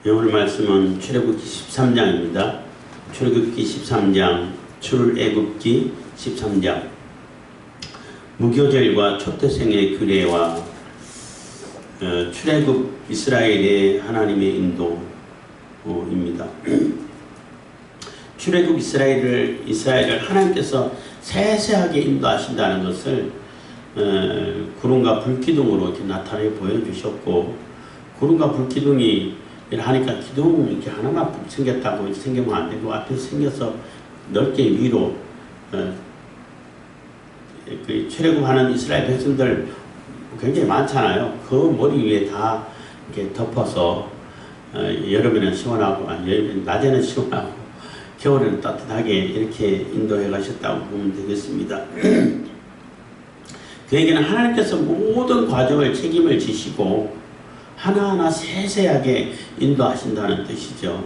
오늘 말씀은 출애굽기 13장입니다. 출애굽기 13장, 출애굽기 13장. 무교절과 초태생의 규례와 출애굽 이스라엘의 하나님의 인도입니다. 출애굽 이스라엘을 하나님께서 세세하게 인도하신다는 것을 구름과 불기둥으로 이렇게 나타내 보여주셨고, 구름과 불기둥이 하니까 기둥 이렇게 하나만 생겼다고 생기면 안 되고 앞에서 생겨서 넓게 위로 그 출애굽하는 이스라엘 백성들 굉장히 많잖아요. 그 머리 위에 다 이렇게 덮어서 여름에는 시원하고 낮에는 시원하고 겨울에는 따뜻하게 이렇게 인도해 가셨다고 보면 되겠습니다. 그에게는 하나님께서 모든 과정을 책임을 지시고 하나하나 세세하게 인도하신다는 뜻이죠.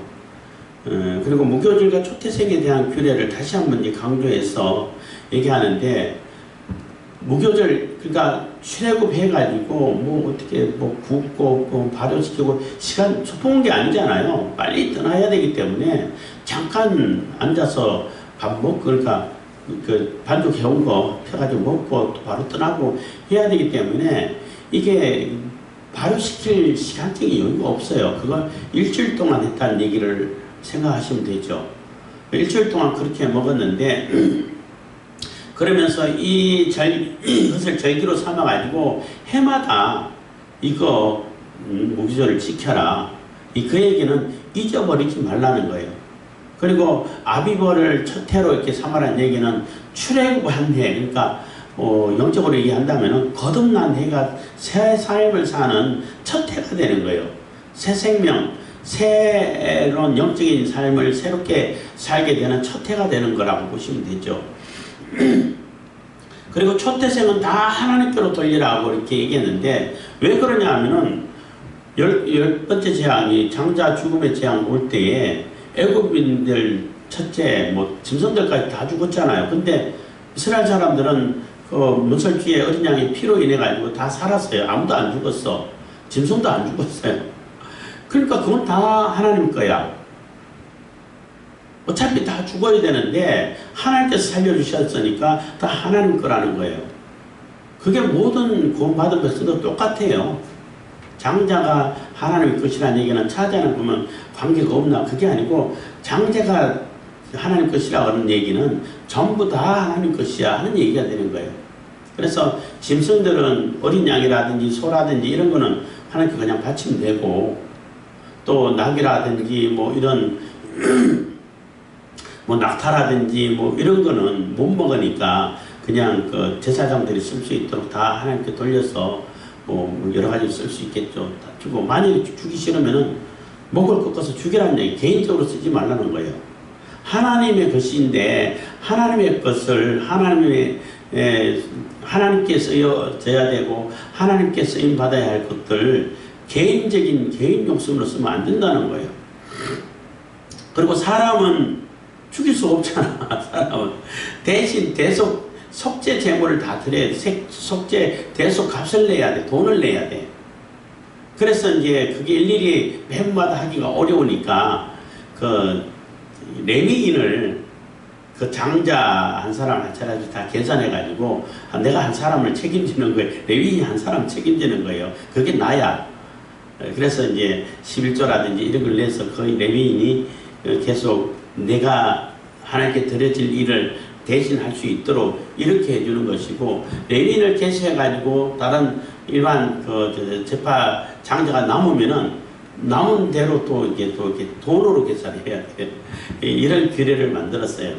그리고 무교절과 초태생에 대한 규례를 다시 한번 강조해서 얘기하는데, 무교절, 그러니까 출애굽해가지고 뭐 어떻게 뭐 굽고 뭐 발효시키고 시간 소풍한 게 아니잖아요. 빨리 떠나야 되기 때문에 잠깐 앉아서 밥 먹고, 그러니까 그 반죽 해온 거 펴가지고 먹고 또 바로 떠나고 해야 되기 때문에 이게 발효시킬 시간적인 여유가 없어요. 그걸 일주일 동안 했다는 얘기를 생각하시면 되죠. 일주일 동안 그렇게 먹었는데, 그러면서 이것을 절기로 삼아가지고 해마다 이거 무교절을 지켜라. 그 얘기는 잊어버리지 말라는 거예요. 그리고 아비벌을 첫 해로 이렇게 삼아라는 얘기는 출애굽한 해, 그러니까 영적으로 얘기한다면 거듭난 해가 새 삶을 사는 첫 해가 되는 거예요. 새 생명, 새로운 영적인 삶을 새롭게 살게 되는 첫 해가 되는 거라고 보시면 되죠. 그리고 초태생은 다 하나님께로 돌리라고 이렇게 얘기했는데, 왜 그러냐 하면은 열 번째 재앙이 장자 죽음의 재앙 올 때에 애굽인들 첫째 뭐 짐승들까지 다 죽었잖아요. 근데 이스라엘 사람들은 그 문설주의 어린 양의 피로 인해 가지고 다 살았어요. 아무도 안 죽었어. 짐승도 안 죽었어요. 그러니까 그건 다 하나님 거야. 어차피 다 죽어야 되는데 하나님께서 살려주셨으니까 다 하나님 거라는 거예요. 그게 모든 구원받은 백성도 똑같아요. 장자가 하나님의 것이라는 얘기는 차자는 보면 관계가 없나, 그게 아니고 장자가 하나님 것이라고 하는 얘기는 전부 다 하나님 것이야 하는 얘기가 되는 거예요. 그래서 짐승들은 어린 양이라든지 소라든지 이런 거는 하나님께 그냥 바치면 되고, 또 낙이라든지 뭐 이런 뭐 낙타라든지 뭐 이런 거는 못 먹으니까 그냥 그 제사장들이 쓸 수 있도록 다 하나님께 돌려서 뭐 여러 가지 쓸 수 있겠죠. 다 주고, 만약에 주기 싫으면은 목을 꺾어서 죽이라는 얘기, 개인적으로 쓰지 말라는 거예요. 하나님의 것인데 하나님의 것을 하나님께 쓰여져야 되고 하나님께 쓰임 받아야 할 것들 개인 욕심으로 쓰면 안 된다는 거예요. 그리고 사람은 죽일 수 없잖아. 사람은 대신 속죄 제물을 다 드려야 돼. 속죄 대속 값을 내야 돼. 돈을 내야 돼. 그래서 이제 그게 일일이 매번마다 하기가 어려우니까 그 레위인을 그 장자 한 사람 한 사람씩 다 계산해가지고 내가 한 사람을 책임지는 거예요. 레위인이 한 사람 책임지는 거예요. 그게 나야. 그래서 이제 11조라든지 이런 걸 내서 거의 레위인이 계속 내가 하나님께 드려질 일을 대신할 수 있도록 이렇게 해주는 것이고, 레위인을 개시해가지고 다른 일반 그 제파 장자가 남으면은 남은 대로 또 이렇게 돈으로 계산해야 돼. 이런 규례를 만들었어요.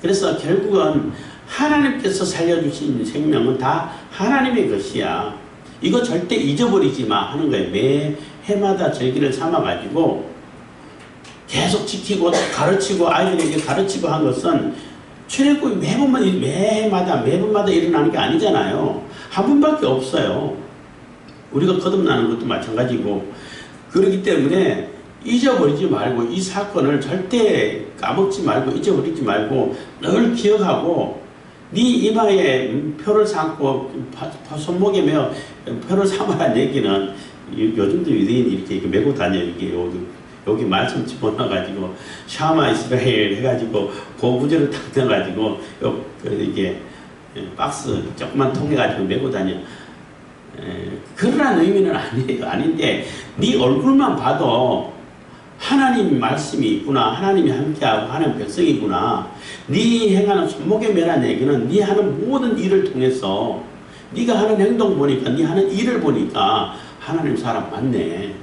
그래서 결국은 하나님께서 살려주신 생명은 다 하나님의 것이야. 이거 절대 잊어버리지 마 하는 거예요. 매 해마다 절기를 삼아가지고 계속 지키고 가르치고 아이들에게 가르치고 한 것은 출애굽이 매번마다 일어나는 게 아니잖아요. 한 번밖에 없어요. 우리가 거듭나는 것도 마찬가지고. 그렇기 때문에 잊어버리지 말고 이 사건을 절대 까먹지 말고 잊어버리지 말고 늘 기억하고, 네 이마에 표를 삼고 손목에 메어 표를 삼으라는 얘기는 요즘도 유대인이 이렇게 메고 다녀요. 이게 여기 말씀 집어넣어가지고 샤마 이스라엘 해가지고 고구절을 탁 넣어가지고 이게 박스 조그만 통해가지고 메고 다녀. 그런 의미는 아니에요. 아닌데 네 얼굴만 봐도 하나님 말씀이 있구나, 하나님이 함께하고 하나님 백성이구나. 네 행하는 손목에 매란 얘기는 네 하는 모든 일을 통해서 네가 하는 행동 보니까, 네 하는 일을 보니까 하나님 사람 맞네,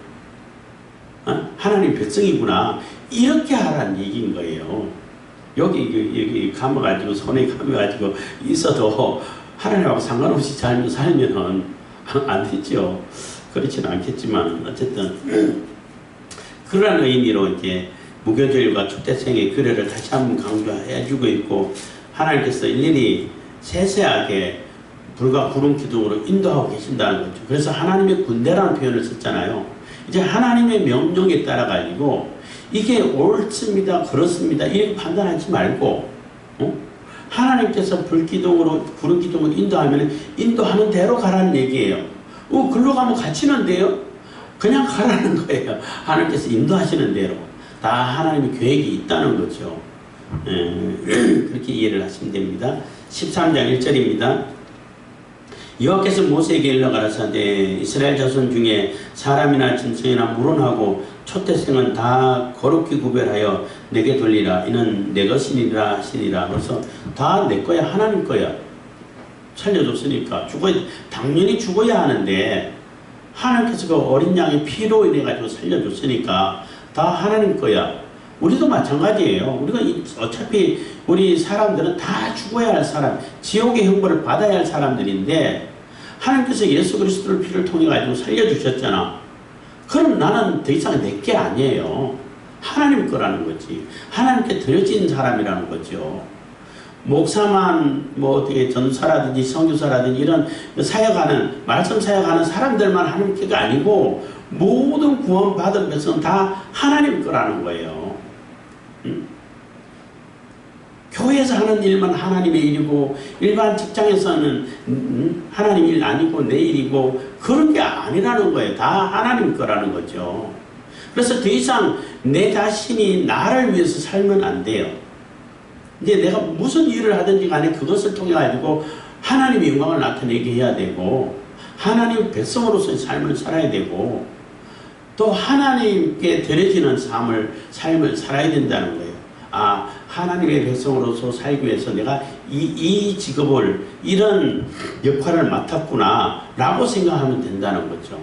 하나님 백성이구나, 이렇게 하라는 얘기인 거예요. 여기 감아가지고 손에 감아가지고 있어도 하나님하고 상관없이 살면은 안 되죠. 그렇지는 않겠지만 어쨌든 그런 의미로 이제 무교절과 초대생의 규례를 다시 한번 강조해주고 있고, 하나님께서 일일이 세세하게 불과 구름 기둥으로 인도하고 계신다는 거죠. 그래서 하나님의 군대라는 표현을 썼잖아요. 이제 하나님의 명령에 따라 가지고 이게 옳습니다, 그렇습니다 이렇게 판단하지 말고, 하나님께서 불기둥으로 구름 기둥으로 인도하면 인도하는 대로 가라는 얘기예요. 글로 가면 갇히는데요? 그냥 가라는 거예요. 하나님께서 인도하시는 대로 다 하나님의 계획이 있다는 거죠. 그렇게 이해를 하시면 됩니다. 13장 1절입니다. 여호와께서 모세에게 일러 가라사대 이스라엘 자손 중에 사람이나 짐승이나 물론하고 초태생은 다 거룩히 구별하여 내게 돌리라. 이는 내 것이니라 하시니라. 그래서 다 내 거야, 하나님 거야. 살려줬으니까 당연히 죽어야 하는데 하나님께서 그 어린 양의 피로 인해 가지고 살려줬으니까 다 하나님 거야. 우리도 마찬가지예요. 우리가 어차피 우리 사람들은 다 죽어야 할 사람, 지옥의 형벌을 받아야 할 사람들인데 하나님께서 예수 그리스도를 피를 통해 가지고 살려주셨잖아. 그럼 나는 더 이상 내 게 아니에요. 하나님 거라는 거지. 하나님께 드려진 사람이라는 거죠. 목사만 어떻게 전사라든지 선교사라든지 이런 사역하는, 말씀 사역하는 사람들만 하나님께가 아니고 모든 구원받은 백성은 다 하나님 거라는 거예요. 교회에서 하는 일만 하나님의 일이고 일반 직장에서는 하나님 일 아니고 내 일이고 그런 게 아니라는 거예요. 다 하나님 거라는 거죠. 그래서 더 이상 내 자신이 나를 위해서 살면 안 돼요. 이제 내가 무슨 일을 하든지 간에 그것을 통해 가지고 하나님의 영광을 나타내게 해야 되고 하나님의 백성으로서의 삶을 살아야 되고 또 하나님께 드려지는 삶을 살아야 된다는 거예요. 하나님의 백성으로서 살기 위해서 내가 이 직업을, 이런 역할을 맡았구나 라고 생각하면 된다는 거죠.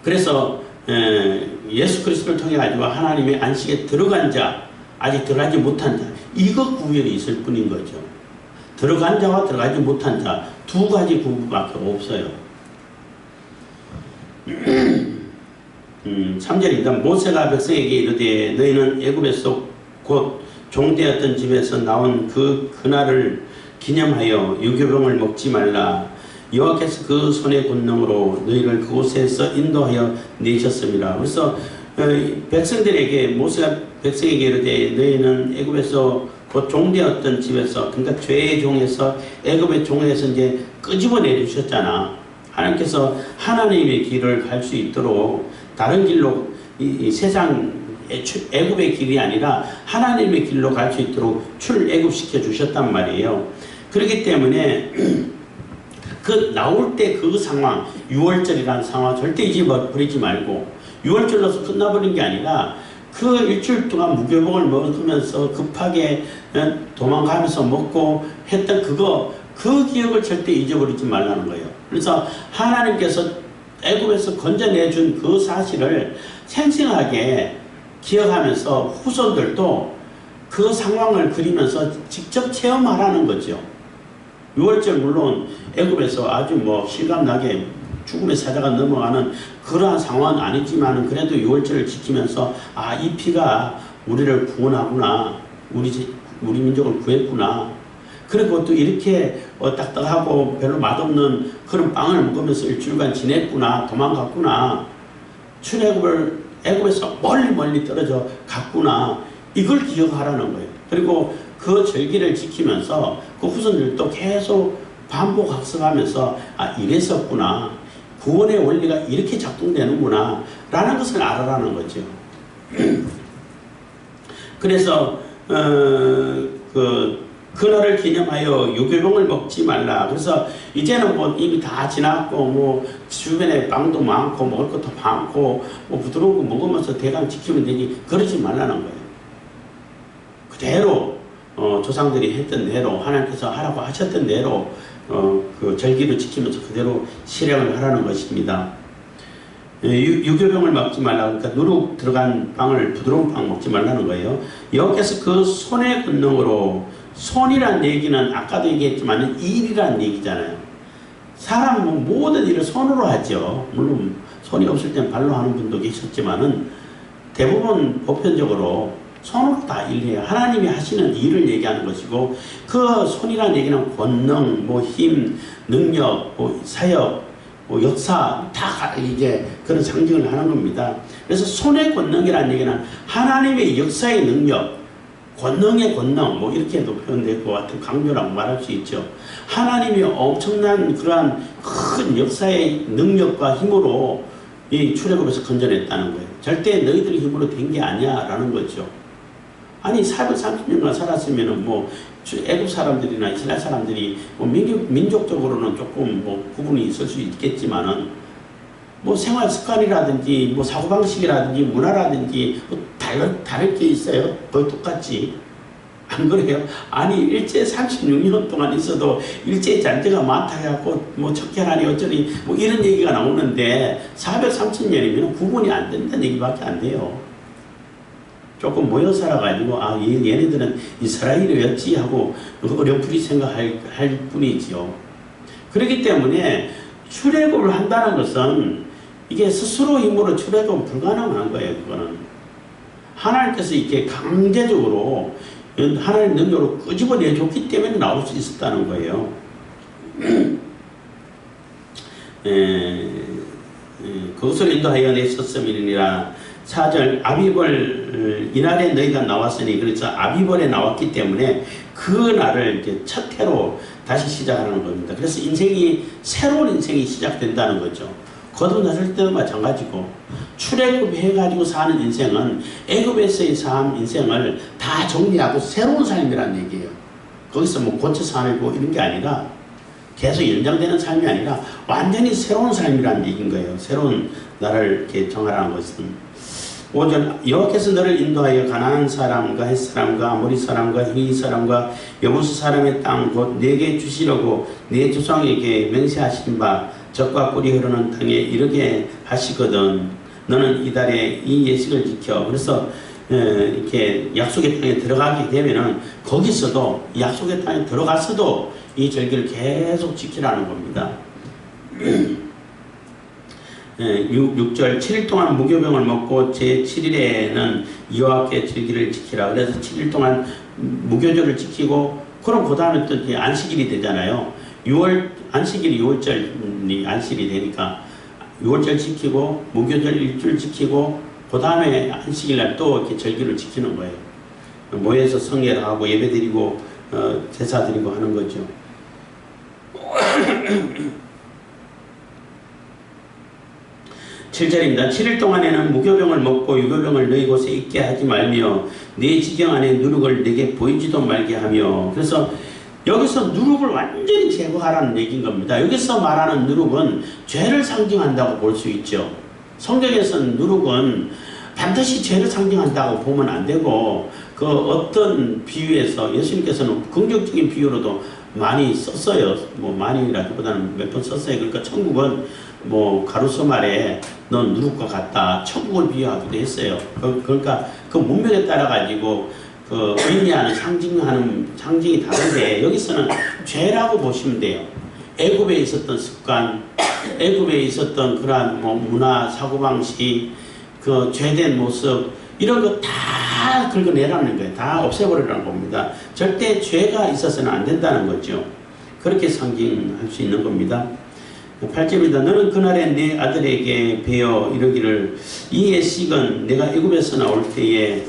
그래서 예수 그리스도를 통해 가지고 하나님의 안식에 들어간 자, 아직 들어가지 못한 자, 이거 구별이 있을 뿐인 거죠. 들어간 자와 들어가지 못한 자, 두 가지 구분밖에 없어요. 3절입니다. 모세가 백성에게 이르되 너희는 애굽에서 곧 종되었던 집에서 나온 그날을 기념하여 유교병을 먹지 말라. 여호와께서 그 손의 권능으로 너희를 그곳에서 인도하여 내셨습니다. 그래서 백성들에게, 모세가 백성에게 이르되 너희는 애굽에서 곧 종되었던 집에서, 그러니까 죄의 종에서 애굽의 종에서 이제 끄집어내 주셨잖아. 하나님께서 하나님의 길을 갈 수 있도록 다른 길로 이 세상 애굽의 길이 아니라 하나님의 길로 갈 수 있도록 출애굽시켜 주셨단 말이에요. 그렇기 때문에 그 나올 때 그 상황, 6월절이라는 상황 절대 잊어버리지 말고, 6월절로서 끝나버린 게 아니라 그 일주일 동안 무교복을 먹으면서 급하게 도망가면서 먹고 했던 그 기억을 절대 잊어버리지 말라는 거예요. 그래서 하나님께서 애굽에서 건져내준 그 사실을 생생하게 기억하면서 후손들도 그 상황을 그리면서 직접 체험하라는 거죠. 6월절 물론 애굽에서 아주 실감나게 죽음의 사자가 넘어가는 그러한 상황은 아니지만 그래도 6월절을 지키면서 이 피가 우리를 구원하구나, 우리 민족을 구했구나, 그리고 또 이렇게 딱딱하고 별로 맛없는 그런 빵을 먹으면서 일주일간 지냈구나, 도망갔구나, 애굽에서 멀리 떨어져 갔구나, 이걸 기억하라는 거예요. 그리고 그 절기를 지키면서 그 후손들도 계속 반복 학습하면서 이랬었구나, 구원의 원리가 이렇게 작동되는구나 라는 것을 알아라는 거죠. 그래서 그날을 기념하여 유교병을 먹지 말라. 그래서 이제는 뭐 이미 다 지났고 뭐 주변에 빵도 많고 먹을 것도 많고 뭐 부드러운 거 먹으면서 대강 지키면 되니 그러지 말라는 거예요. 그대로 조상들이 했던 대로 하나님께서 하라고 하셨던 대로 그 절기를 지키면서 그대로 실행을 하라는 것입니다. 유교병을 먹지 말라. 그러니까 누룩 들어간 빵을 부드러운 빵 먹지 말라는 거예요. 여기서 그 손의 권능으로, 손이란 얘기는 아까도 얘기했지만 일이란 얘기잖아요. 사람은 모든 일을 손으로 하죠. 물론 손이 없을 땐 발로 하는 분도 계셨지만은 대부분 보편적으로 손으로 다 일해요. 하나님이 하시는 일을 얘기하는 것이고, 그 손이란 얘기는 권능, 뭐 힘, 능력, 뭐 사역, 뭐 역사 다 이제 그런 상징을 하는 겁니다. 그래서 손의 권능이라는 얘기는 하나님의 역사의 능력, 권능의 권능, 뭐 이렇게도 표현될 것 같은 강조라고 말할 수 있죠. 하나님이 엄청난 그러한 큰 역사의 능력과 힘으로 이 출애굽에서 건져냈다는 거예요. 절대 너희들의 힘으로 된 게 아니야 라는 거죠. 아니 430년간 살았으면은 뭐 애국 사람들이나 이스라엘 사람들이 뭐 민족적으로는 조금 뭐 구분이 있을 수 있겠지만은 뭐 생활 습관이라든지 뭐 사고방식이라든지 문화라든지 뭐 다를 게 있어요. 거의 똑같지. 안 그래요? 아니 일제 36년 동안 있어도 일제 잔재가 많다 해갖고 뭐 척결하니 어쩌니 뭐 이런 얘기가 나오는데 430년이면 구분이 안 된다는 얘기밖에 안 돼요. 조금 모여 살아가지고 아 얘네들은 이스라엘이었지 하고 어렴풋이 생각할 뿐이지요. 그렇기 때문에 출애굽을 한다는 것은 이게 스스로 힘으로 출애굽은 불가능한 거예요. 그거는 하나님께서 이렇게 강제적으로 하나님 능력으로 끄집어내줬기 때문에 나올 수 있었다는 거예요. 그것을 인도하여 내셨음이니라. 4절 아비벌 이날에 너희가 나왔으니, 그래서 아비벌에 나왔기 때문에 그 날을 이제 첫 해로 다시 시작하는 겁니다. 그래서 인생이 새로운 인생이 시작된다는 거죠. 거듭났을 때도 마찬가지고 출애굽해가지고 사는 인생은 애굽에서의 삶 인생을 다 정리하고 새로운 삶이라는 얘기예요. 거기서 뭐 고쳐 살고 이런 게 아니라 계속 연장되는 삶이 아니라 완전히 새로운 삶이라는 얘기인 거예요. 새로운 나를 이렇게 정하라는 것은 5절 여호와께서 너를 인도하여 가나안 사람과 헷 사람과 아모리 사람과 히위 사람과 여부스 사람의 땅 곧 내게 주시려고 네 조상에게 맹세하신 바 젖과 꿀이 흐르는 땅에 이르게 하시거든. 너는 이달에 이 예식을 지켜. 그래서 이렇게 약속의 땅에 들어가게 되면은 거기서도 약속의 땅에 들어가서도 이 절기를 계속 지키라는 겁니다. 6절 7일 동안 무교병을 먹고 제7일에는 여호와께 절기를 지키라. 그래서 7일 동안 무교절을 지키고 그럼 그 다음에 또 안식일이 되잖아요. 안식일이 6월절이 안식일이 되니까 6월절 지키고 무교절 일주일 지키고 그 다음에 안식일날 또 이렇게 절기를 지키는 거예요. 모여서 성례하고 예배드리고 제사드리고 하는 거죠. 7절입니다. 7일 동안에는 무교병을 먹고 유교병을 너희 곳에 있게 하지 말며 네 지경 안에 누룩을 내게 보이지도 말게 하며. 그래서 여기서 누룩을 완전히 제거하라는 얘기인 겁니다. 여기서 말하는 누룩은 죄를 상징한다고 볼 수 있죠. 성경에서는 누룩은 반드시 죄를 상징한다고 보면 안 되고 그 어떤 비유에서 예수님께서는 긍정적인 비유로도 많이 썼어요. 뭐 많이라기보다는 몇 번 썼어요. 그러니까 천국은 뭐 가로수 말에 넌 누룩과 같다. 천국을 비유하기도 했어요. 그러니까 그 문맥에 따라 가지고 그 의미하는 상징이 다른데 여기서는 죄라고 보시면 돼요. 애굽에 있었던 습관, 애굽에 있었던 그러한 뭐 문화, 사고방식, 그 죄된 모습 이런 거 다 긁어내라는 거예요. 다 없애버리라는 겁니다. 절대 죄가 있어서는 안 된다는 거죠. 그렇게 상징할 수 있는 겁니다. 8절입니다. 너는 그날에 내 아들에게 베어 이르기를 이 예식은 내가 애굽에서 나올 때에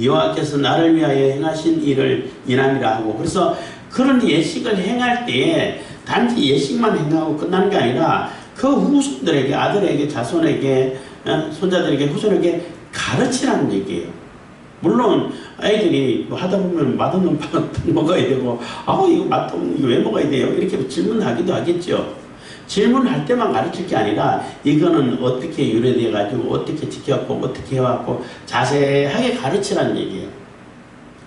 여호와께서 나를 위하여 행하신 일을 인함이라 하고. 그래서 그런 예식을 행할 때에 단지 예식만 행하고 끝나는 게 아니라 그 후손들에게, 아들에게, 자손에게, 손자들에게, 후손에게 가르치라는 얘기예요. 물론 아이들이 뭐 하다 보면 맛없는 빵 먹어야 되고, 이거 맛없는 이거 왜 먹어야 돼요? 이렇게 질문하기도 하겠죠. 질문할 때만 가르칠 게 아니라 이거는 어떻게 유래돼 가지고 어떻게 지켜왔고 어떻게 해왔고 자세하게 가르치라는 얘기예요.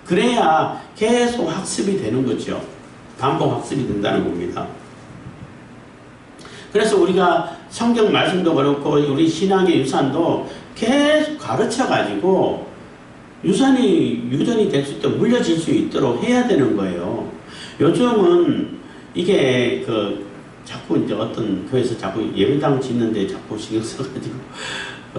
그래야 계속 학습이 되는 거죠. 반복 학습이 된다는 겁니다. 그래서 우리가 성경 말씀도 그렇고 우리 신앙의 유산도 계속 가르쳐 가지고 유산이 유전이 될 수 있도록 물려질 수 있도록 해야 되는 거예요. 요즘은 이게 자꾸 이제 어떤 교회에서 자꾸 예배당 짓는데 자꾸 신경 써가지고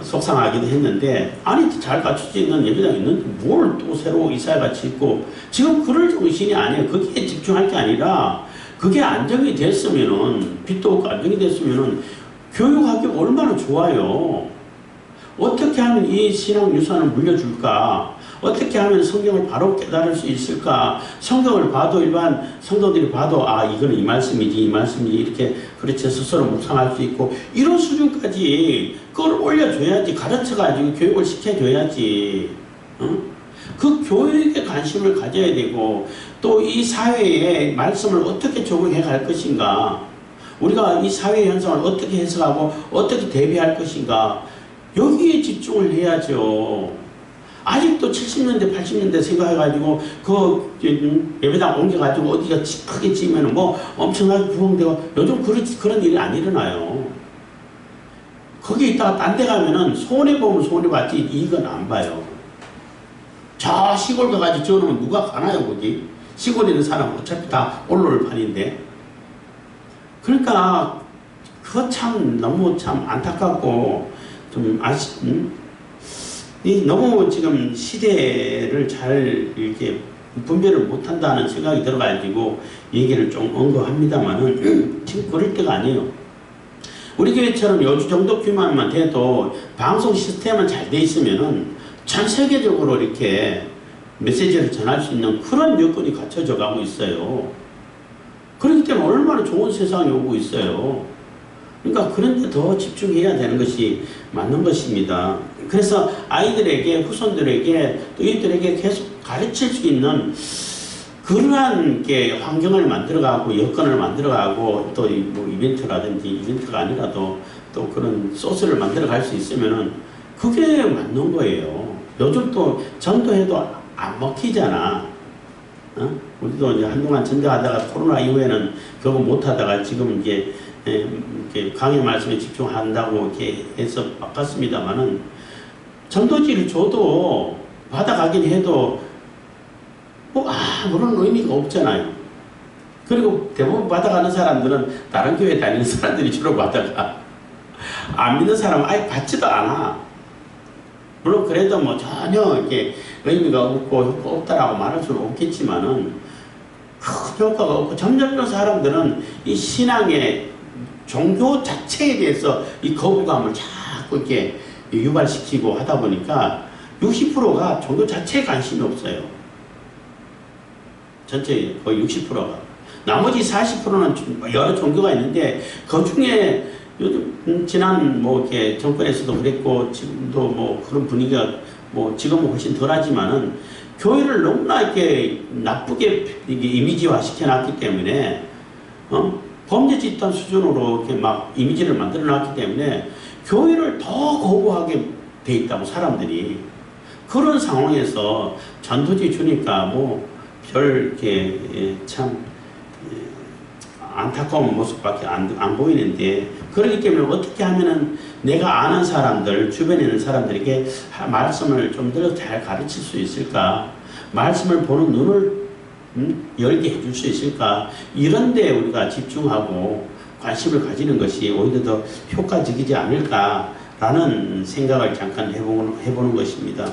속상하기도 했는데, 아니 잘 갖춰져 있는 예배당이 있는데 뭘 또 새로 이사회가 짓고, 지금 그럴 정신이 아니에요. 거기에 집중할 게 아니라 그게 안정이 됐으면은, 빛도 없고 안정이 됐으면은 교육하기 얼마나 좋아요. 어떻게 하면 이 신앙 유산을 물려줄까? 어떻게 하면 성경을 바로 깨달을 수 있을까? 성경을 봐도 일반 성도들이 봐도 이거는 이 말씀이지 이렇게 그렇지 스스로 묵상할 수 있고, 이런 수준까지 그걸 올려줘야지, 가르쳐가지고 교육을 시켜줘야지. 그 교육에 관심을 가져야 되고, 또 이 사회에 말씀을 어떻게 적용해 갈 것인가, 우리가 이 사회 현상을 어떻게 해석하고 어떻게 대비할 것인가, 여기에 집중을 해야죠. 아직도 70년대, 80년대 생각해가지고, 예배당 옮겨가지고 어디가 크게 지으면 뭐 엄청나게 부흥되고, 요즘 그런 일이 안 일어나요. 거기 있다가 딴 데 가면은 손해보면 손해봤지, 이익은 안 봐요. 저 시골 가가지고 지어놓으면 누가 가나요, 거기? 시골에 있는 사람은 어차피 다 올라올 판인데. 그러니까, 그거 참, 너무 참 안타깝고, 좀 너무 지금 시대를 잘 이렇게 분별을 못한다는 생각이 들어가지고 얘기를 좀 언급합니다만은 지금 그럴 때가 아니에요. 우리 교회처럼 요주 정도 규모만 돼도 방송 시스템은 잘 돼 있으면은 전 세계적으로 이렇게 메시지를 전할 수 있는 그런 여건이 갖춰져 가고 있어요. 그렇기 때문에 얼마나 좋은 세상이 오고 있어요. 그러니까 그런 데 더 집중해야 되는 것이 맞는 것입니다. 그래서 아이들에게, 후손들에게, 또 이들에게 계속 가르칠 수 있는 그러한 게 환경을 만들어가고, 여건을 만들어가고, 또 뭐 이벤트라든지, 이벤트가 아니라도 또 그런 소스를 만들어갈 수 있으면은 그게 맞는 거예요. 요즘 또 전도해도 안 먹히잖아. 우리도 이제 한동안 전도하다가 코로나 이후에는 그거 못하다가 지금 이제 이렇게 강의 말씀에 집중한다고 이렇게 해서 바꿨습니다만은, 전도지를 줘도 받아가긴 해도 뭐 아무런 의미가 없잖아요. 그리고 대부분 받아가는 사람들은 다른 교회 다니는 사람들이 주로 받아가. 안 믿는 사람은 아예 받지도 않아. 물론 그래도 뭐 전혀 이렇게 의미가 없고 효과 없다라고 말할 수는 없겠지만은 큰 효과가 없고, 점점 더 사람들은 이 신앙의 종교 자체에 대해서 이 거부감을 자꾸 이렇게 유발시키고 하다 보니까 60%가 종교 자체에 관심이 없어요. 전체 거의 60%가. 나머지 40%는 여러 종교가 있는데, 그 중에 요즘 지난 뭐 이렇게 정권에서도 그랬고 지금도 뭐 그런 분위기가 뭐 지금은 훨씬 덜하지만은, 교회를 너무나 이렇게 나쁘게 이게 이미지화 시켜놨기 때문에 범죄 집단 수준으로 이렇게 막 이미지를 만들어 놨기 때문에 교회를 더 거부하게 돼 있다고, 사람들이. 그런 상황에서 전도지 주니까 뭐 별 이렇게 참 안타까운 모습밖에 안 보이는데, 그렇기 때문에 어떻게 하면은 내가 아는 사람들, 주변에 있는 사람들에게 말씀을 좀 더 잘 가르칠 수 있을까? 말씀을 보는 눈을 열게 해줄 수 있을까? 이런 데 우리가 집중하고 관심을 가지는 것이 오히려 더 효과적이지 않을까라는 생각을 잠깐 해보는 것입니다.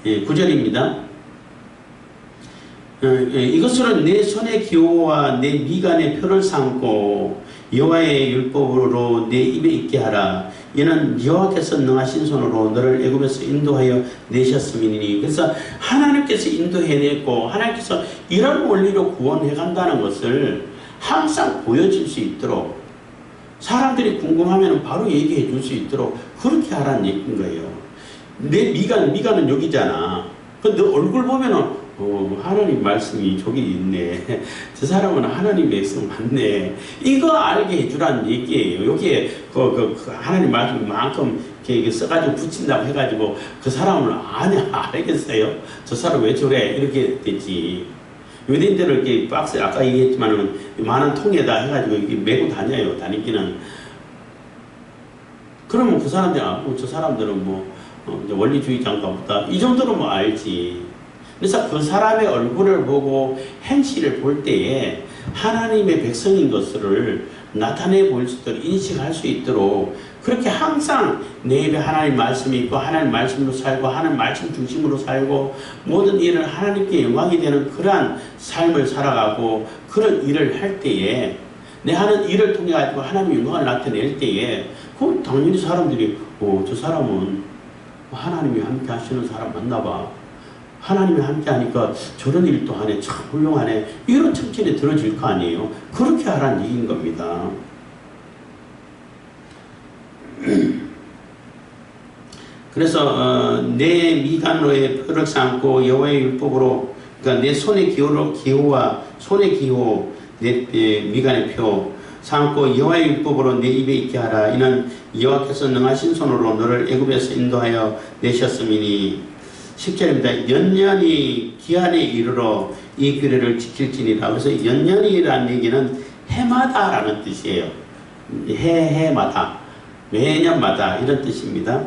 9절입니다. 이것으로 내 손의 기호와 내 미간의 표를 삼고 여호와의 율법으로 내 입에 있게 하라. 이는 여호와께서 능하신 손으로 너를 애굽에서 인도하여 내셨음이니. 그래서 하나님께서 인도해냈고 하나님께서 이런 원리로 구원해 간다는 것을 항상 보여질 수 있도록 사람들이 궁금하면 바로 얘기해 줄 수 있도록 그렇게 하라는 얘기인 거예요. 내 미간은 여기잖아. 근데 얼굴 보면은 하나님 말씀이 저기 있네. 저 사람은 하나님 말씀 맞네. 이거 알게 해주라는 얘기예요. 여기에 하나님 말씀만큼 이렇게 써가지고 붙인다고 해가지고 그 사람을 알겠어요? 저 사람 왜 저래? 이렇게 됐지. 유대인들을 이렇게 박스에 아까 얘기했지만은 많은 통에다 해가지고 이렇게 메고 다니기는. 그러면 그 사람들이 저 사람들은 원리주의자인가 보다. 이 정도로 알지. 그래서 그 사람의 얼굴을 보고 행실을 볼 때에 하나님의 백성인 것을 나타내 보일 수 있도록 인식할 수 있도록 그렇게 항상 내 입에 하나님 말씀이 있고 하나님 말씀으로 살고 하나님 말씀 중심으로 살고 모든 일을 하나님께 영광이 되는 그러한 삶을 살아가고 그런 일을 할 때에 내 하는 일을 통해 가지고 하나님의 영광을 나타낼 때에 그럼 당연히 사람들이 저 사람은 하나님이 함께 하시는 사람 맞나 봐. 하나님이 함께 하니까 저런 일도 하네. 참 훌륭하네. 이런 칭찬이 들어질 거 아니에요. 그렇게 하라는 얘기인 겁니다. 그래서 내 미간로에 표를 삼고 여호와의 율법으로 그러니까 내 손의 기호와 손의 기호 내 미간의 표 삼고 여호와의 율법으로 내 입에 있게 하라. 이는 여호와께서 능하신 손으로 너를 애굽에서 인도하여 내셨음이니 10절입니다. 연년이 기한에 이르러 이 규례를 지킬지니라. 그래서 연년이라는 얘기는 해마다라는 뜻이에요. 해마다 매년마다 이런 뜻입니다.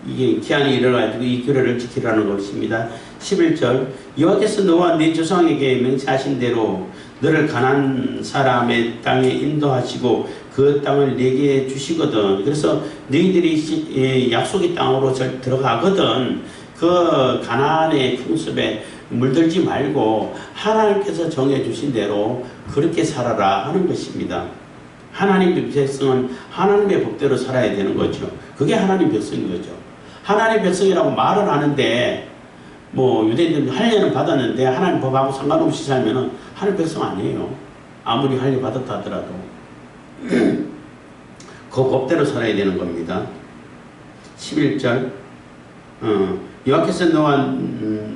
이게 기한이 이르러가지고 이 규례를 지키라는 것입니다. 11절 여호와께서 너와 네 조상에게 맹세하신 대로 너를 가나안 사람의 땅에 인도하시고 그 땅을 내게 주시거든. 그래서 너희들이 약속의 땅으로 들어가거든. 그 가나안의 풍습에 물들지 말고 하나님께서 정해주신 대로 그렇게 살아라 하는 것입니다. 하나님의 백성은 하나님의 법대로 살아야 되는 거죠. 그게 하나님의 백성인 거죠. 하나님의 백성이라고 말은 하는데 유대인들은 할례는 받았는데 하나님 법하고 상관없이 살면은 하나님 백성 아니에요. 아무리 할례 받았다 하더라도 그 법대로 살아야 되는 겁니다. 11절 여호와께서 너와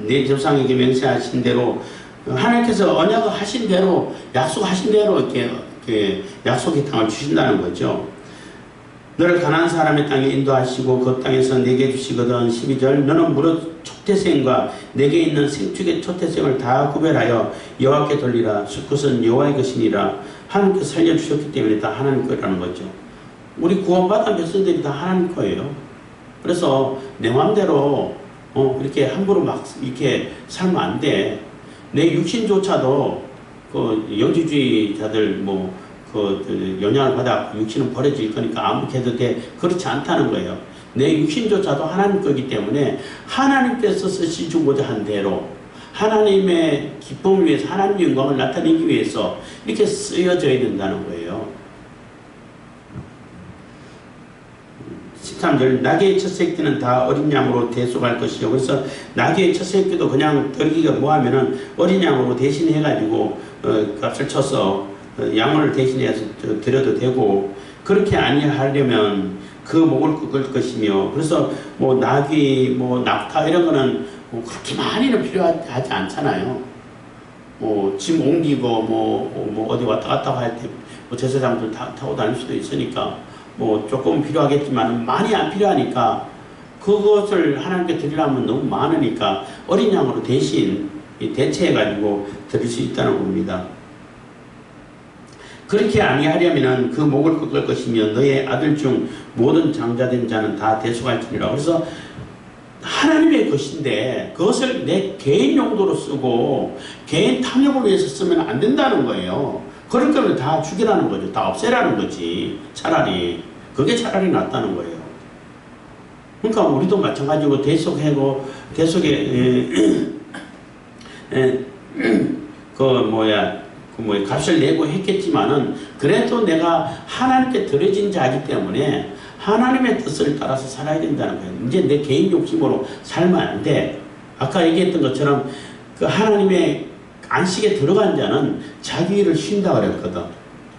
네 조상에게 맹세하신 대로 하나님께서 언약을 하신 대로 약속하신 대로 이렇게 약속의 땅을 주신다는 거죠. 너를 가나안 사람의 땅에 인도하시고 그 땅에서 내게 주시거든. 12절 너는 무릇 초태생과 내게 있는 생축의 초태생을 다 구별하여 여호와께 돌리라. 수컷은 여호와의 것이니라. 하나님께서 살려주셨기 때문에 다 하나님 거라는 거죠. 우리 구원받은 백성들이 다 하나님 거예요. 그래서 내 마음대로 이렇게 함부로 막 이렇게 살면 안 돼. 내 육신조차도 그 영지주의자들 영향을 받아 육신은 버려질 거니까 아무렇게 해도 돼. 그렇지 않다는 거예요. 내 육신조차도 하나님 거기 때문에 하나님께서 쓰시고자 한 대로 하나님의 기쁨을 위해서 하나님의 영광을 나타내기 위해서 이렇게 쓰여져야 된다는 거예요. 13절 나귀의 첫 새끼는 다 어린 양으로 대속할 것이요. 그래서 나귀의 첫 새끼도 그냥 드리기가 뭐하면은 어린 양으로 대신해가지고 값을 쳐서 양을 대신해서 드려도 되고 그렇게 아니하려면 그 목을 꺾을 것이며 그래서 나귀 낙타 이런 거는 그렇게 많이는 필요하지 않잖아요. 짐 옮기고 어디 왔다 갔다 할 때 제사장들 타고 다닐 수도 있으니까 조금 필요하겠지만 많이 안 필요하니까 그것을 하나님께 드리려면 너무 많으니까 어린 양으로 대신 대체해가지고 드릴 수 있다는 겁니다. 그렇게 아니하려면 그 목을 꺾을 것이며 너의 아들 중 모든 장자된 자는 다 대속할지니라. 그래서 하나님의 것인데 그것을 내 개인 용도로 쓰고 개인 탐욕을 위해서 쓰면 안 된다는 거예요. 그럴 거면 다 죽이라는 거죠. 다 없애라는 거지. 차라리 그게 차라리 낫다는 거예요. 그러니까 우리도 마찬가지로 대속하고 대속에 값을 내고 했겠지만은 그래도 내가 하나님께 드려진 자이기 때문에 하나님의 뜻을 따라서 살아야 된다는 거예요. 이제 내 개인 욕심으로 살면 안 돼. 아까 얘기했던 것처럼 그 하나님의 안식에 들어간 자는 자기 일을 쉰다 그랬거든.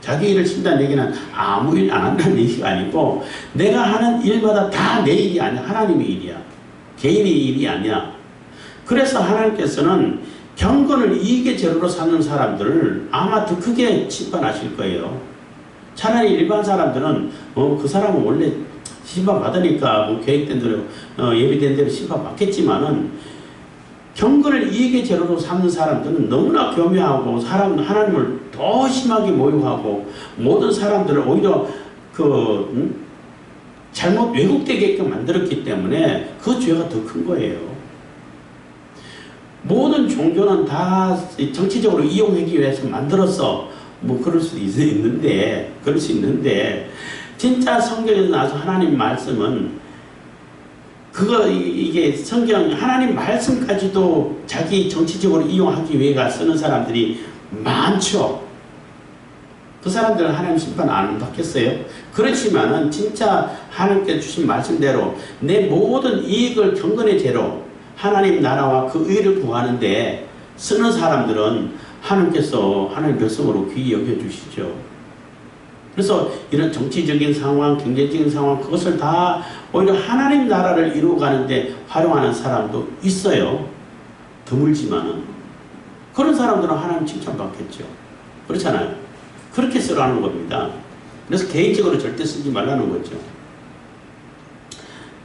자기 일을 신다는 얘기는 아무 일 안 한다는 얘기가 아니고 내가 하는 일마다 다 내 일이 아니야. 하나님의 일이야. 개인의 일이 아니야. 그래서 하나님께서는 경건을 이익의 재료로 삼는 사람들을 아마 더 크게 심판하실 거예요. 차라리 일반 사람들은 그 사람은 원래 심판받으니까 계획된 대로 예비된 대로 심판받겠지만은 경건을 이익의 재료로 삼는 사람들은 너무나 교묘하고 하나님을 더 심하게 모욕하고 모든 사람들을 오히려 잘못 왜곡되게끔 만들었기 때문에 그 죄가 더 큰 거예요. 모든 종교는 다 정치적으로 이용하기 위해서 만들었어. 그럴 수 있는데 진짜 성경에서 나와서 하나님 말씀은 이게 성경 하나님 말씀까지도 자기 정치적으로 이용하기 위해 쓰는 사람들이 많죠. 그 사람들은 하나님 심판 안 받겠어요? 그렇지만은 진짜 하나님께 주신 말씀대로 내 모든 이익을 경건의 재로 하나님 나라와 그 의를 구하는데 쓰는 사람들은 하나님께서 하나님 백성으로 귀히 여겨주시죠. 그래서 이런 정치적인 상황, 경제적인 상황 그것을 다 오히려 하나님 나라를 이루어가는데 활용하는 사람도 있어요. 드물지만은. 그런 사람들은 하나님 칭찬받겠죠. 그렇잖아요. 그렇게 쓰라는 겁니다. 그래서 개인적으로 절대 쓰지 말라는 거죠.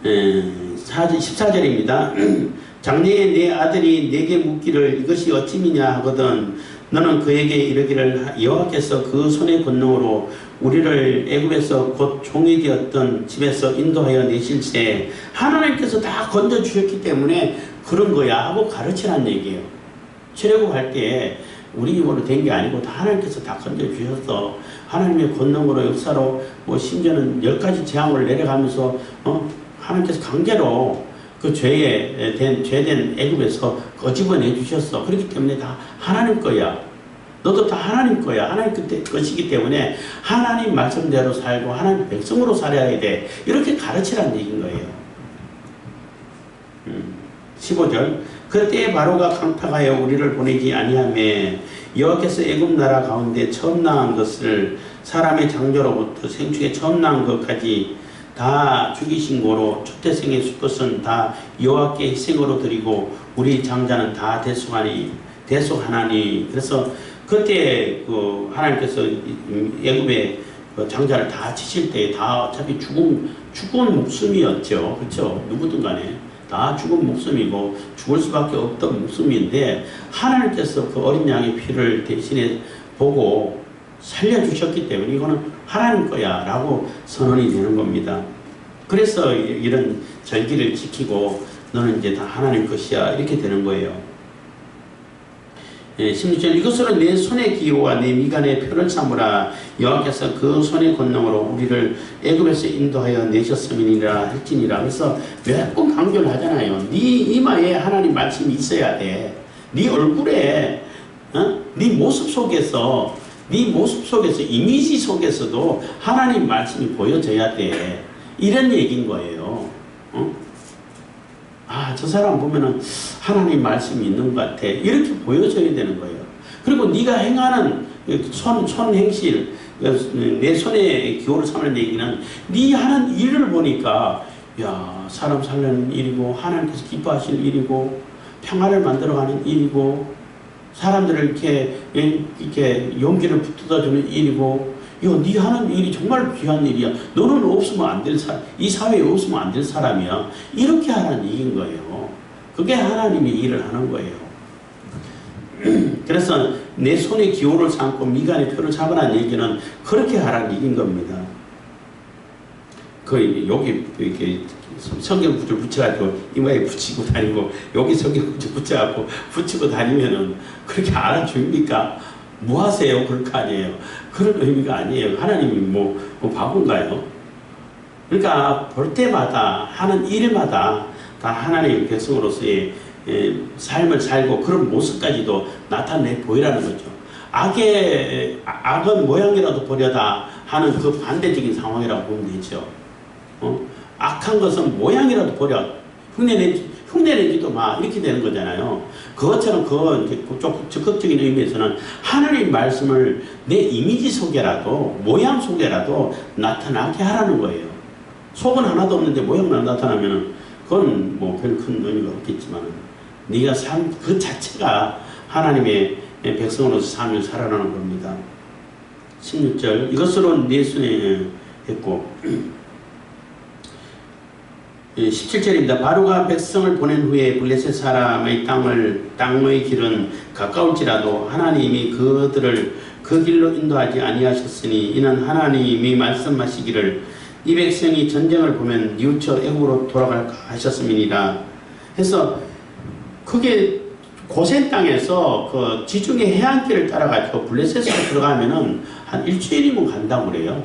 14절입니다. 장래에 내 아들이 내게 묻기를 이것이 어찌미냐 하거든 너는 그에게 이르기를 여호와께서 그 손의 권능으로 우리를 애굽에서 곧 종이 되었던 집에서 인도하여 내실세 하나님께서 다 건져주셨기 때문에 그런 거야 하고 가르치라는 얘기예요. 출애굽할 때 우리 힘으로 된 게 아니고 다 하나님께서 다 건져주셔서 하나님의 권능으로 역사로 심지어는 10가지 재앙을 내려가면서 하나님께서 강제로 그 죄된 애굽에서 꺼집어내 주셨어. 그렇기 때문에 다 하나님 거야. 너도 다 하나님 거야. 하나님 것이기 때문에 하나님 말씀대로 살고 하나님 백성으로 살아야 돼. 이렇게 가르치라는 얘기인 거예요. 15절 그때 바로가 강팍하여 우리를 보내지 아니하매 여호와께서 애굽 나라 가운데 처음 낳은 것을 사람의 장조로부터 생축에 처음 낳은 것까지 다 죽이신 고로 초태생의 수것은 다 여호와께 희생으로 드리고 우리 장자는 다 대속하나니 그래서 그때 하나님께서 애굽의 장자를 다 치실 때 다 어차피 죽은 목숨이었죠. 그렇죠? 누구든 간에 다 죽은 목숨이고 죽을 수밖에 없던 목숨인데 하나님께서 그 어린 양의 피를 대신에 보고 살려주셨기 때문에 이거는 하나님 거야 라고 선언이 되는 겁니다. 그래서 이런 절기를 지키고 너는 이제 다 하나님 것이야 이렇게 되는 거예요. 16절 이것으로 내 손의 기호와 내 미간의 표를 삼으라 여호와께서 그 손의 권능으로 우리를 애굽에서 인도하여 내셨음이니라 할지니라. 그래서 몇 번 강조를 하잖아요. 네 이마에 하나님 말씀이 있어야 돼. 네 얼굴에 네 모습 속에서 이미지 속에서도 하나님 말씀이 보여져야 돼. 이런 얘기인 거예요. 저 사람 보면은 하나님 말씀이 있는 것 같아. 이렇게 보여줘야 되는 거예요. 그리고 네가 행하는 손 행실, 내 손에 기호를 삼는 얘기는 네 하는 일을 보니까 야 사람 살리는 일이고 하나님께서 기뻐하실 일이고 평화를 만들어가는 일이고 사람들을 이렇게 용기를 붙들어주는 일이고 이거 네 하는 일이 정말 귀한 일이야. 너는 없으면 안 될 사람, 이 사회에 없으면 안 될 사람이야. 이렇게 하라는 얘기인 거예요. 그게 하나님이 일을 하는 거예요. 그래서 내 손에 기호를 삼고 미간에 표를 잡으라는 얘기는 그렇게 하라는 얘기인 겁니다. 여기 이렇게 성경 구절 붙여가지고 이마에 붙이고 다니고 여기 성경 구절 붙여가지고 붙이고 다니면은 그렇게 알아줍니까? 뭐 하세요? 그럴 거 아니에요. 그런 의미가 아니에요. 하나님이 뭐 바본가요? 그러니까 볼 때마다 하는 일마다 다 하나님의 백성으로서의 삶을 살고 그런 모습까지도 나타내 보이라는 거죠. 악은 모양이라도 보려다 하는 그 반대적인 상황이라고 보면 되죠. 악한 것은 모양이라도 보려. 흉내내지도 마. 이렇게 되는 거잖아요. 그것처럼 조금 적극적인 의미에서는 하나님 말씀을 내 이미지 속에라도, 모양 속에라도 나타나게 하라는 거예요. 속은 하나도 없는데 모양만 나타나면 그건 뭐 별 큰 의미가 없겠지만, 네가 삶 그 자체가 하나님의 백성으로서 삶을 살아가는 겁니다. 16절, 이것으로 네 손에 했고, 17절입니다. 바로가 백성을 보낸 후에 블레셋 사람의 땅의 길은 가까울지라도 하나님이 그들을 그 길로 인도하지 아니하셨으니 이는 하나님이 말씀하시기를 이 백성이 전쟁을 보면 뉘우쳐 애국으로 돌아갈까 하셨음이니라. 해서 그게 고센 땅에서 그 지중해 해안길을 따라가지고 블레셋으로 들어가면은 한 일주일이면 간다고 그래요.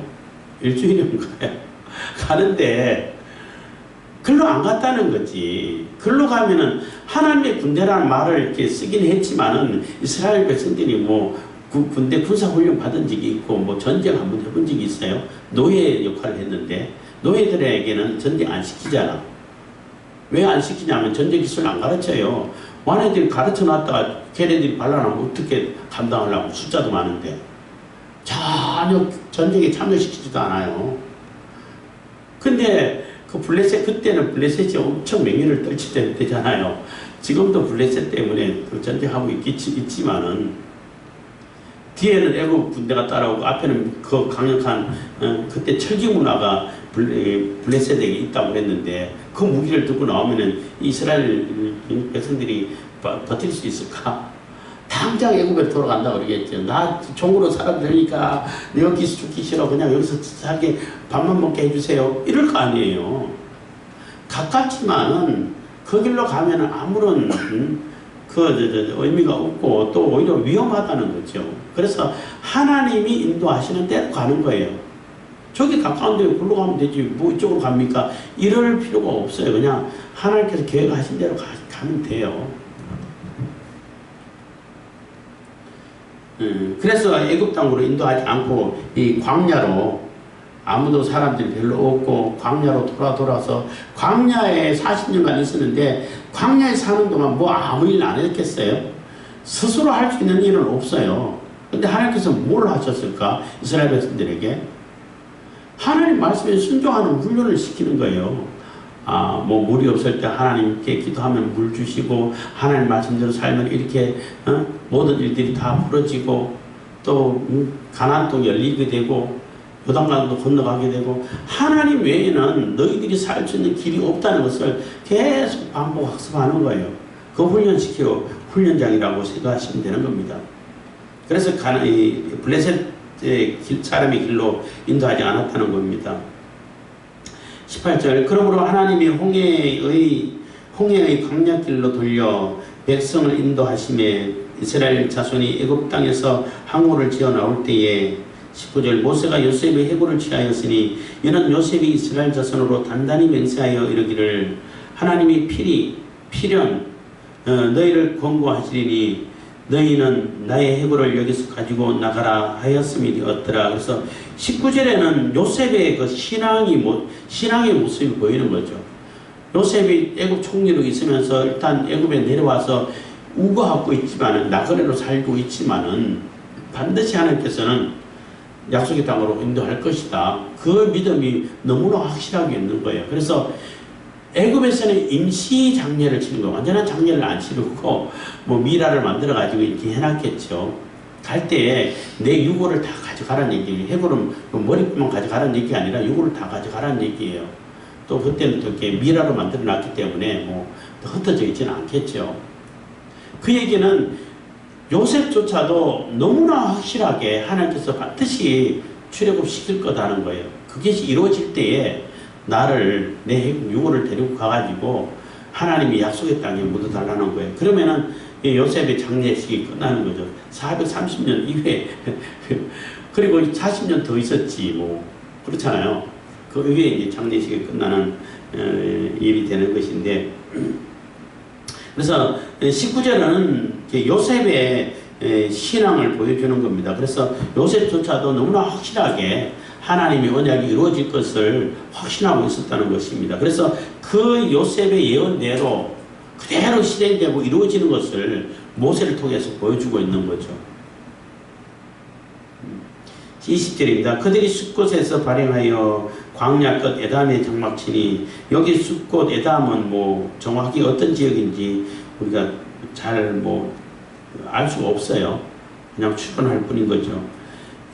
일주일이면 가요. 가는데 글로 안 갔다는 거지. 글로 가면은 하나님의 군대라는 말을 이렇게 쓰긴 했지만은 이스라엘 백성들이 뭐 군대 군사훈련 받은 적이 있고 뭐 전쟁 한번 해본 적이 있어요. 노예 역할을 했는데 노예들에게는 전쟁 안 시키잖아. 왜 안 시키냐면 전쟁 기술 안 가르쳐요. 와네들이 가르쳐 놨다가 걔네들이 반란하면 어떻게 감당하려고, 숫자도 많은데. 전혀 전쟁에 참여시키지도 않아요. 근데 그때는 블레셋이 엄청 맹위를 떨칠 때잖아요. 지금도 블레셋 때문에 그 전쟁하고 있지만은, 뒤에는 애국 군대가 따라오고, 앞에는 그 강력한, 그때 철기 문화가 블레셋에게 있다고 했는데, 그 무기를 들고 나오면은 이스라엘 백성들이 버틸 수 있을까? 당장 애국에 돌아간다고 그러겠죠. 나 종으로 살아도 되니까 여기 죽기 싫어. 그냥 여기서 살게 밥만 먹게 해주세요. 이럴 거 아니에요. 가깝지만은 그 길로 가면은 아무런 의미가 없고 또 오히려 위험하다는 거죠. 그래서 하나님이 인도하시는 대로 가는 거예요. 저기 가까운데 글로 가면 되지 뭐 이쪽으로 갑니까? 이럴 필요가 없어요. 그냥 하나님께서 계획하신 대로 가면 돼요. 그래서 애굽 땅으로 인도하지 않고 이 광야로, 아무도 사람들이 별로 없고 광야로 돌아서 광야에 40년간 있었는데, 광야에 사는 동안 뭐 아무 일 안 했겠어요? 스스로 할 수 있는 일은 없어요. 근데 하나님께서 뭘 하셨을까? 이스라엘 백성들에게 하나님 말씀에 순종하는 훈련을 시키는 거예요. 뭐 물이 없을 때 하나님께 기도하면 물 주시고, 하나님 말씀대로 살면 이렇게 모든 일들이 다 풀어지고, 또 가나안 땅 열리게 되고, 요단강도 건너가게 되고, 하나님 외에는 너희들이 살 수 있는 길이 없다는 것을 계속 반복 학습하는 거예요. 그 훈련시키고 훈련장이라고 생각하시면 되는 겁니다. 그래서 블레셋 사람의 길로 인도하지 않았다는 겁니다. 18절, 그러므로 하나님이 홍해의 광야길로 돌려 백성을 인도하심에 이스라엘 자손이 애굽 땅에서 항구를 지어 나올 때에, 19절, 모세가 요셉의 해골을 취하였으니 이는 요셉이 이스라엘 자손으로 단단히 맹세하여 이르기를 하나님이 필연 너희를 권고하시리니 너희는 나의 해골을 여기서 가지고 나가라 하였음이 되었더라. 그래서 19절에는 요셉의 그 신앙의 모습이 보이는 거죠. 요셉이 애굽 총리로 있으면서 일단 애굽에 내려와서 우거하고 있지만은, 나그네로 살고 있지만은 반드시 하나님께서는 약속의 땅으로 인도할 것이다. 그 믿음이 너무나 확실하게 있는 거예요. 그래서 애굽에서는 임시 장례를 치는 거, 완전한 장례를 안 치르고 뭐 미라를 만들어 가지고 이렇게 해놨겠죠. 갈 때에 내 유골을 다 가져가라는 얘기예요. 해골은 머리만 가져가라는 얘기가 아니라 유골을 다 가져가라는 얘기예요. 또 그때는 또 이렇게 미라로 만들어 놨기 때문에 뭐 흩어져 있지는 않겠죠. 그 얘기는 요셉조차도 너무나 확실하게 하나님께서 반드시 출애굽시킬 거다는 거예요. 그게 이루어질 때에 나를, 내 유골을 데리고 가가지고 하나님이 약속의 땅에 묻어달라는 거예요. 그러면은 요셉의 장례식이 끝나는 거죠. 430년 이후에 그리고 40년 더 있었지 뭐 그렇잖아요. 그 이후에 이제 장례식이 끝나는 일이 되는 것인데, 그래서 19절은 요셉의 신앙을 보여주는 겁니다. 그래서 요셉조차도 너무나 확실하게 하나님의 언약이 이루어질 것을 확신하고 있었다는 것입니다. 그래서 그 요셉의 예언대로 그대로 실행되고 이루어지는 것을 모세를 통해서 보여주고 있는 거죠. 20절입니다. 그들이 숫곳에서 발행하여 광야 끝 에담에 장막치니, 여기 숫곳 에담은 뭐 정확히 어떤 지역인지 우리가 잘 알 수가 없어요. 그냥 추론할 뿐인 거죠.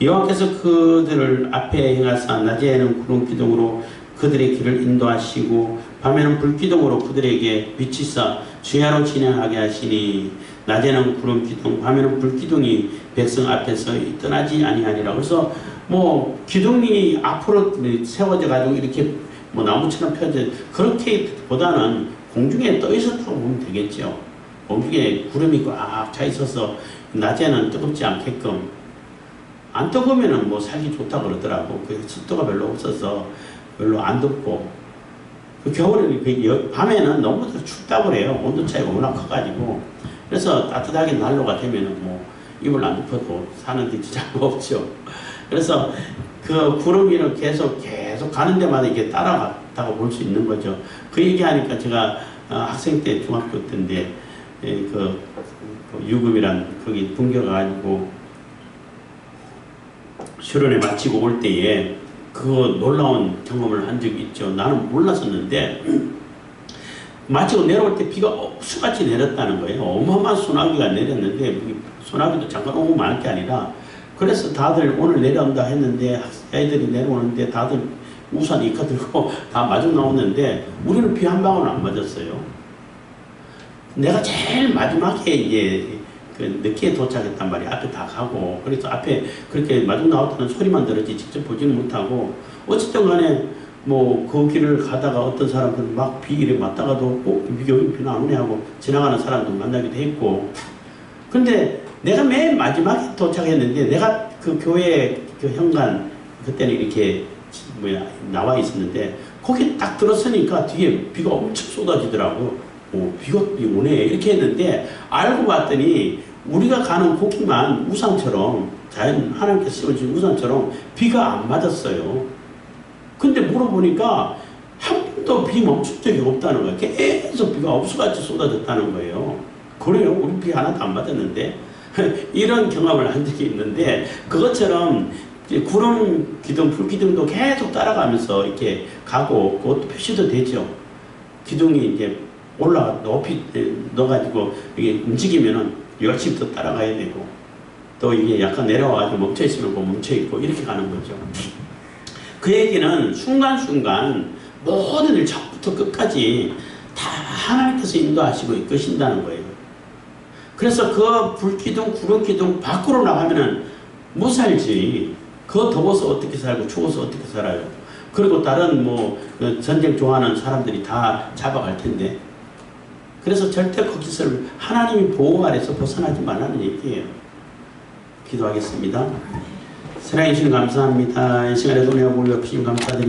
여호와께서 그들을 앞에 행하사 낮에는 구름 기둥으로 그들의 길을 인도하시고 밤에는 불기둥으로 그들에게 비치사 주야로 진행하게 하시니, 낮에는 구름 기둥 밤에는 불기둥이 백성 앞에서 떠나지 아니하니라. 그래서 뭐 기둥이 앞으로 세워져 가지고 이렇게 뭐 나무처럼 펴져, 그렇게 보다는 공중에 떠 있었다고 보면 되겠죠. 공중에 구름이 꽉 차 있어서 낮에는 뜨겁지 않게끔, 안 뜨거우면은 뭐 살기 좋다 그러더라고. 그 습도가 별로 없어서 별로 안 덥고, 그 겨울에 밤에는 너무 춥다고 그래요. 온도 차이가 워낙 커가지고. 그래서 따뜻하게 난로가 되면은 뭐 이불 안 덮어도 사는데 지장도 없죠. 그래서 그 구름 위를 계속 가는 데마다 이게 따라갔다고 볼 수 있는 거죠. 그 얘기하니까 제가 학생 때 중학교 때인데 그 유급이란 거기 분교 가가지고 수련회 마치고 올 때에 그 놀라운 경험을 한 적이 있죠. 나는 몰랐었는데 마치고 내려올 때 비가 수같이 내렸다는 거예요. 어마어마한 소나기가 내렸는데, 소나기도 잠깐 오고 말 게 아니라, 그래서 다들 오늘 내려온다 했는데 애들이 내려오는데 다들 우산 이카 들고 다 마중 나오는데 우리는 비 한 방울 안 맞았어요. 내가 제일 마지막에 이제 그 늦게 도착했단 말이야. 앞에 다 가고. 그래서 앞에 그렇게 마중 나왔다는 소리만 들었지 직접 보지는 못하고, 어쨌든 간에 뭐 그 길을 가다가 어떤 사람들은 막 비길에 맞다가도 여기 비는 안 오네 하고 지나가는 사람도 만나기도 했고. 근데 내가 맨 마지막에 도착했는데, 내가 그 교회 그 현관 그때는 이렇게 나와 있었는데, 거기 딱 들었으니까 뒤에 비가 엄청 쏟아지더라고. 비가 오네 이렇게 했는데, 알고 봤더니 우리가 가는 고기만 우산처럼, 자연 하나님께서 씌워준 우산처럼 비가 안 맞았어요. 근데 물어보니까 한 번도 비 멈춘 적이 없다는 거예요. 계속 비가 없어같이 쏟아졌다는 거예요. 그래요? 우리 비 하나도 안 맞았는데. 이런 경험을 한 적이 있는데, 그것처럼 구름 기둥, 불 기둥도 계속 따라가면서 이렇게 가고, 그것도 표시도 되죠. 기둥이 이제 높이 넣어가지고 이게 움직이면은 열심히 더 따라가야 되고, 또 이게 약간 내려와가지고 멈춰있으면 멈춰있고, 이렇게 가는 거죠. 그 얘기는 순간순간 모든 일 처음부터 끝까지 다 하나님께서 인도하시고 이끄신다는 거예요. 그래서 그 불기둥, 구름기둥 밖으로 나가면은 못 살지. 그거 더워서 어떻게 살고 추워서 어떻게 살아요. 그리고 다른 뭐 전쟁 좋아하는 사람들이 다 잡아갈 텐데. 그래서 절대 거기서 하나님이 보호 아래서 벗어나지 말라는 얘기예요. 기도하겠습니다. 사랑해 주시는 감사합니다. 이 시간에도 은혜와 복을 베푸신 감사드립니다.